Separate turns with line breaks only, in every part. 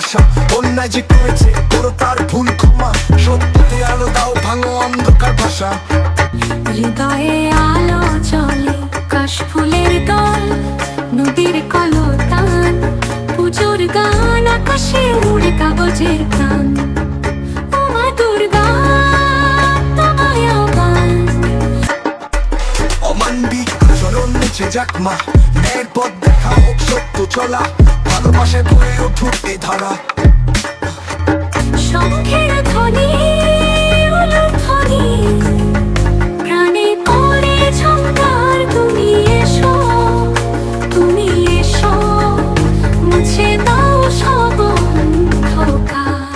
ভালোবাসা। অন্যায় যে করেছে করো তার ভুল ক্ষমা, সত্যতে আলো দাও ভাঙো অন্ধকার ভাষা।
হৃদয়ে আলো চলে কাশফুলের দল, নদীর কলতান, পুজোর গান, আকাশে উড়ে কাগজের প্রাণ। ও মা দুর্গা তোমায় আহ্বান।
অমানবিক আচরণ মুছে যাক মা, ন্যায়ের পথ দেখা হোক সত্য চলা, ভালোবাসায় ভরে উঠুক এ ধারা।
শঙ্খের ধ্বনি উলুধ্বনি, প্রাণে পড়ে ঝংকার, তুমি এসো, তুমি এসো, মুছে দাও সব অন্ধকার।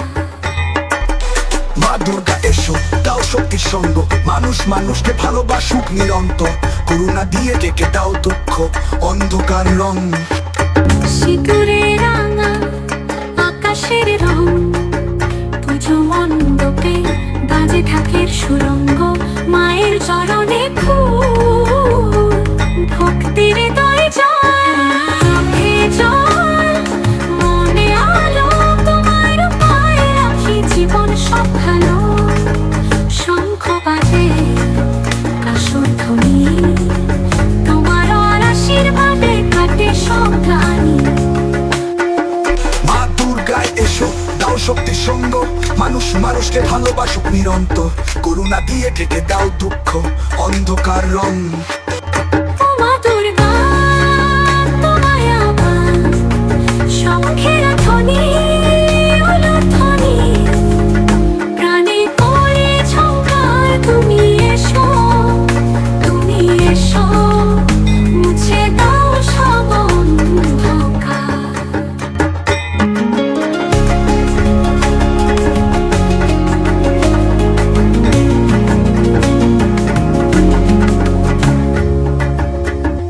মা দুর্গা এসো দাও শক্তির সঙ্গ, মানুষ মানুষকে ভালোবাসুক নিরন্তর, করুণা দিয়ে ডেকে দাও দুঃখ অন্ধকার রং।
সিঁদুরে রাঙা আকাশের রং, পুজো মণ্ডপে বাজে ঢাকের সুরঙ্গ, মায়ের চরণে ফুল, ভক্তির হৃদয়ে জল, চোখে জল, মনে আলো, তোমার পায়ে রাখি জীবন সব ভালো। শঙ্খ বাজে কাসর ধ্বনি, তোমার আশীর্বাদে কাটে সব গ্লানি।
মা দুর্গায় এসো দাও শক্তির সঙ্গ, মানুষ মানুষকে ভালোবাসুক নিরন্তর, করুণা দিয়ে ঢেকে দাও দুঃখ অন্ধকার রং।